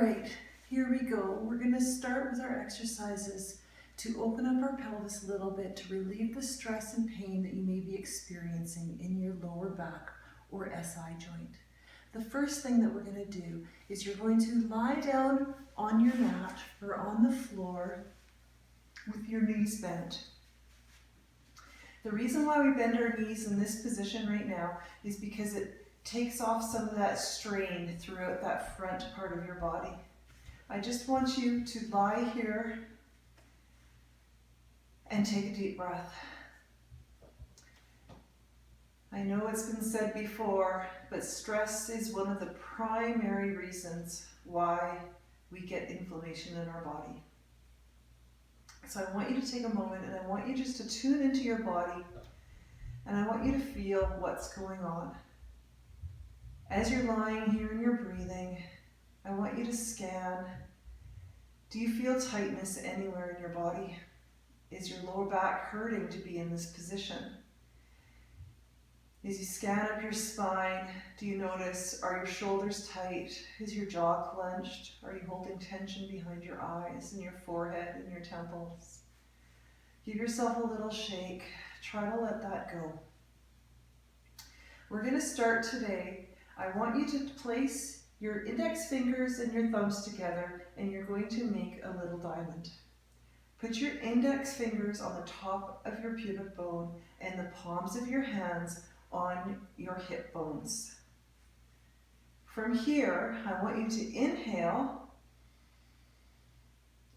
right, here we go. We're going to start with our exercises to open up our pelvis a little bit to relieve the stress and pain that you may be experiencing in your lower back or SI joint. The first thing that we're going to do is you're going to lie down on your mat or on the floor with your knees bent. The reason why we bend our knees in this position right now is because it takes off some of that strain throughout that front part of your body. I just want you to lie here and take a deep breath. I know it's been said before, but stress is one of the primary reasons why we get inflammation in our body. So I want you to take a moment and I want you just to tune into your body and I want you to feel what's going on. As you're lying here and you're breathing, I want you to scan. Do you feel tightness anywhere in your body? Is your lower back hurting to be in this position? As you scan up your spine, do you notice, are your shoulders tight? Is your jaw clenched? Are you holding tension behind your eyes and your forehead and your temples? Give yourself a little shake. Try to let that go. We're going to start today. I want you to place your index fingers and your thumbs together and you're going to make a little diamond. Put your index fingers on the top of your pubic bone and the palms of your hands on your hip bones. From here, I want you to inhale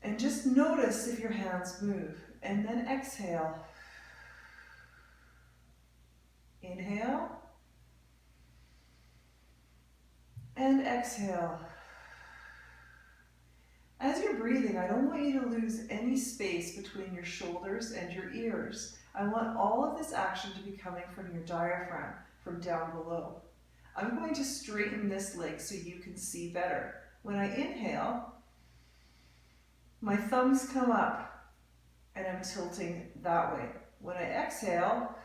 and just notice if your hands move, and then exhale. Inhale and exhale. As you're breathing, I don't want you to lose any space between your shoulders and your ears. I want all of this action to be coming from your diaphragm, from down below. I'm going to straighten this leg so you can see better. When I inhale, my thumbs come up and I'm tilting that way. When I exhale,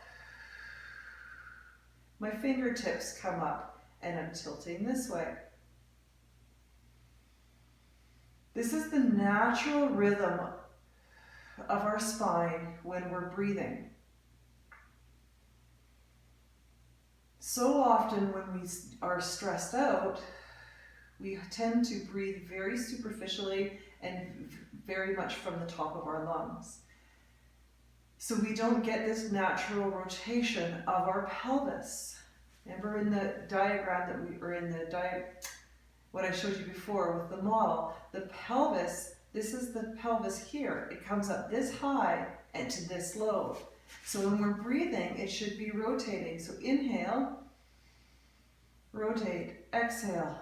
my fingertips come up and I'm tilting this way. This is the natural rhythm of our spine when we're breathing. So often when we are stressed out, we tend to breathe very superficially and very much from the top of our lungs. So we don't get this natural rotation of our pelvis. Remember in the diagram what I showed you before with the model, the pelvis, this is the pelvis here. It comes up this high and to this low. So when we're breathing, it should be rotating. So inhale, rotate, exhale.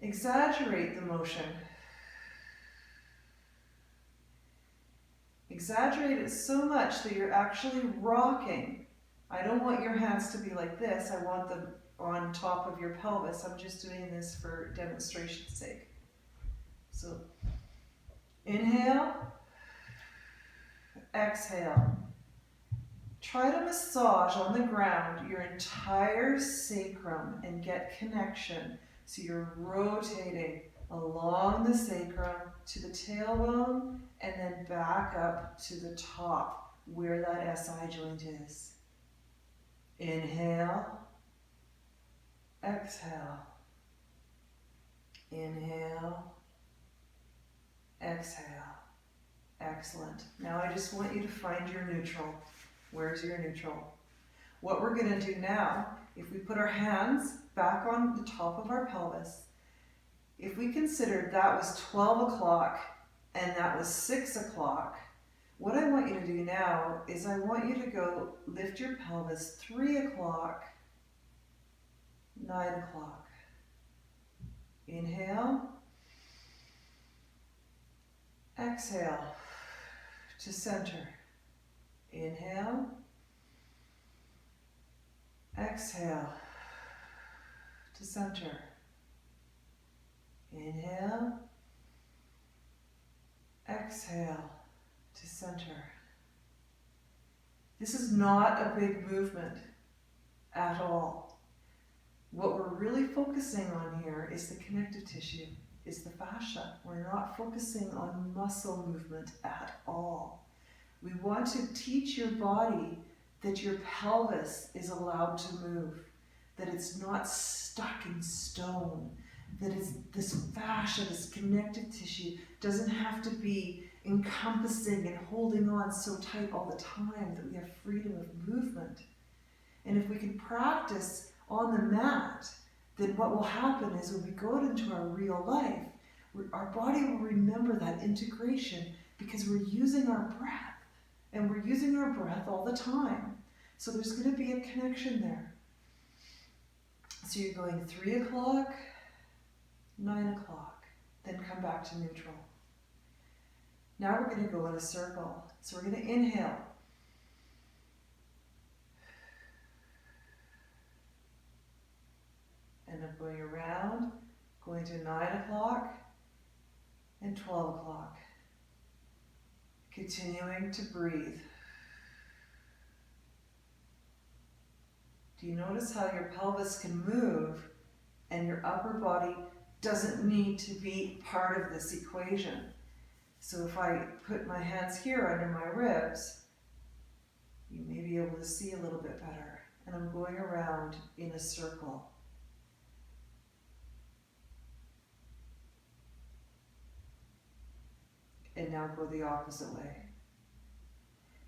Exaggerate the motion. Exaggerate it so much that you're actually rocking. I don't want your hands to be like this. I want them on top of your pelvis. I'm just doing this for demonstration's sake. So inhale, exhale. Try to massage on the ground your entire sacrum and get connection. So you're rotating along the sacrum to the tailbone and then back up to the top where that SI joint is. Inhale, exhale. Inhale, exhale. Excellent. Now I just want you to find your neutral. Where's your neutral? What we're going to do now, if we put our hands back on the top of our pelvis, if we considered that was 12 o'clock and that was 6 o'clock, what I want you to do now is I want you to go lift your pelvis 3 o'clock, 9 o'clock. Inhale, exhale to center. Inhale, exhale to center. Inhale, exhale to center. This is not a big movement at all. What we're really focusing on here is the connective tissue, is the fascia. We're not focusing on muscle movement at all. We want to teach your body that your pelvis is allowed to move, that it's not stuck in stone, that it's this fascia, this connective tissue doesn't have to be encompassing and holding on so tight all the time, that we have freedom of movement. And if we can practice on the mat, then what will happen is when we go into our real life, our body will remember that integration because we're using our breath. And we're using our breath all the time. So there's going to be a connection there. So you're going 3 o'clock, 9 o'clock, then come back to neutral. Now we're going to go in a circle. So we're going to inhale. And I'm going around, going to 9 o'clock and 12 o'clock. Continuing to breathe. Do you notice how your pelvis can move and your upper body doesn't need to be part of this equation? So if I put my hands here under my ribs, you may be able to see a little bit better. And I'm going around in a circle. And now go the opposite way.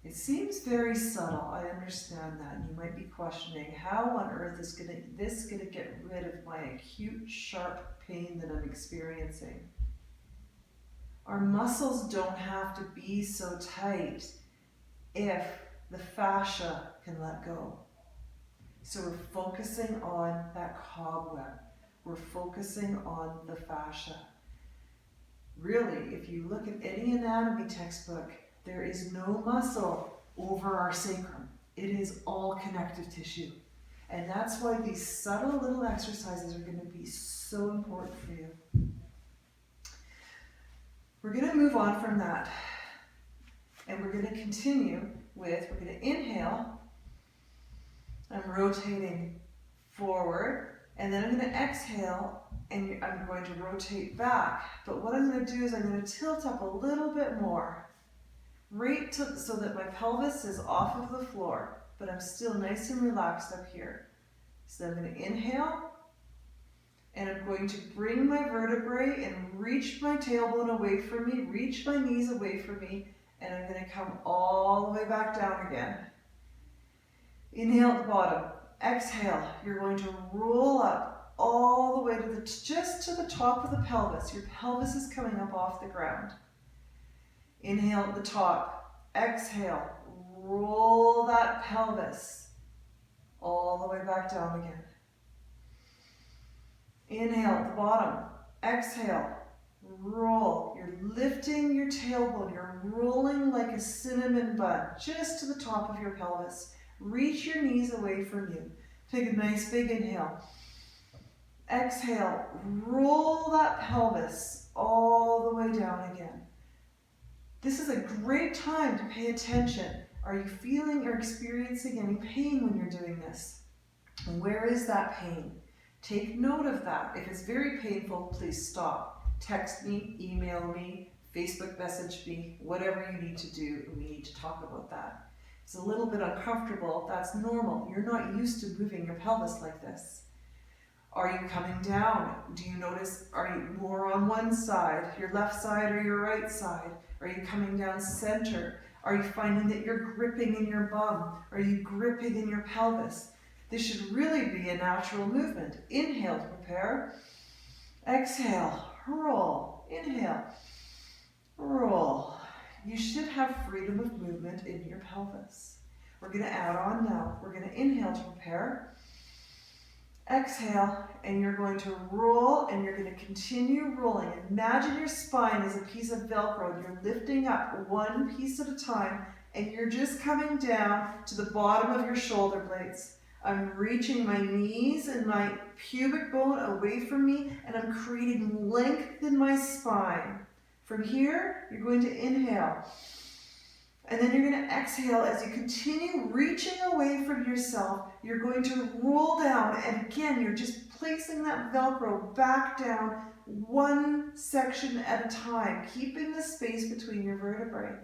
It seems very subtle, I understand that. You might be questioning, how on earth is this going to get rid of my acute, sharp pain that I'm experiencing? Our muscles don't have to be so tight if the fascia can let go. So we're focusing on that cobweb. We're focusing on the fascia. Really, if you look at any anatomy textbook, there is no muscle over our sacrum. It is all connective tissue. And that's why these subtle little exercises are going to be so important for you. We're going to move on from that. And we're going to continue with, we're going to inhale. I'm rotating forward. And then I'm going to exhale, and I'm going to rotate back. But what I'm going to do is I'm going to tilt up a little bit more, so that my pelvis is off of the floor, but I'm still nice and relaxed up here. So I'm going to inhale, and I'm going to bring my vertebrae and reach my tailbone away from me, reach my knees away from me, and I'm going to come all the way back down again. Inhale at the bottom. Exhale, you're going to roll up all the way to just to the top of the pelvis. Your pelvis is coming up off the ground. Inhale at the top. Exhale, roll that pelvis all the way back down again. Inhale at the bottom. Exhale, roll. You're lifting your tailbone. You're rolling like a cinnamon bun just to the top of your pelvis. Reach your knees away from you. Take a nice big inhale. Exhale, roll that pelvis all the way down again. This is a great time to pay attention. Are you feeling or experiencing any pain when you're doing this? And where is that pain? Take note of that. If it's very painful, please stop. Text me, email me, Facebook message me, whatever you need to do, and we need to talk about that. It's a little bit uncomfortable. That's normal. You're not used to moving your pelvis like this. Are you coming down? Do you notice, are you more on one side, your left side or your right side? Are you coming down center? Are you finding that you're gripping in your bum? Are you gripping in your pelvis? This should really be a natural movement. Inhale to prepare. Exhale, roll. Inhale, roll. You should have freedom of movement in your pelvis. We're going to add on now. We're going to inhale to prepare. Exhale, and you're going to roll, and you're going to continue rolling. Imagine your spine is a piece of Velcro, and you're lifting up one piece at a time, and you're just coming down to the bottom of your shoulder blades. I'm reaching my knees and my pubic bone away from me, and I'm creating length in my spine. From here, you're going to inhale. And then you're going to exhale as you continue reaching away from yourself. you're going to roll down, and again, you're just placing that Velcro back down one section at a time, keeping the space between your vertebrae.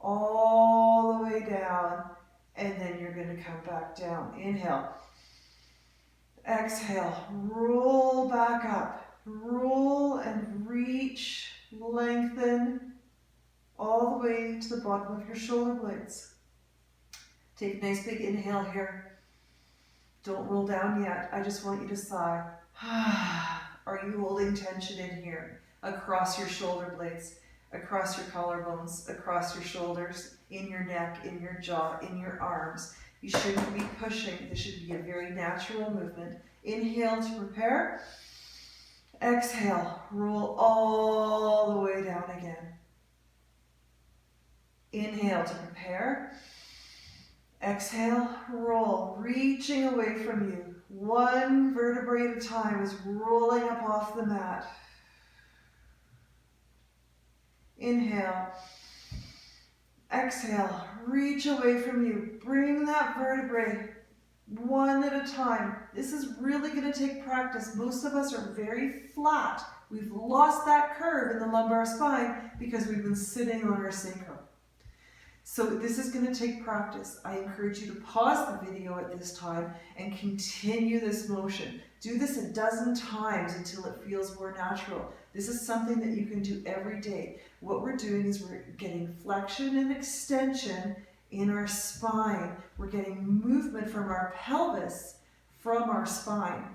All the way down, and then you're going to come back down. Inhale. Exhale. Roll back up. Roll and reach, lengthen, all the way to the bottom of your shoulder blades. Take a nice big inhale here. Don't roll down yet. I just want you to sigh. Are you holding tension in here? Across your shoulder blades, across your collarbones, across your shoulders, in your neck, in your jaw, in your arms. You shouldn't be pushing. This should be a very natural movement. Inhale to prepare. Exhale. Roll all the way down again. Inhale to prepare. Exhale, roll, reaching away from you. One vertebrae at a time is rolling up off the mat. Inhale. Exhale, reach away from you. Bring that vertebrae one at a time. This is really going to take practice. Most of us are very flat. We've lost that curve in the lumbar spine because we've been sitting on our sacrum. So this is going to take practice. I encourage you to pause the video at this time and continue this motion. Do this a dozen times until it feels more natural. This is something that you can do every day. What we're doing is we're getting flexion and extension in our spine. We're getting movement from our pelvis, from our spine.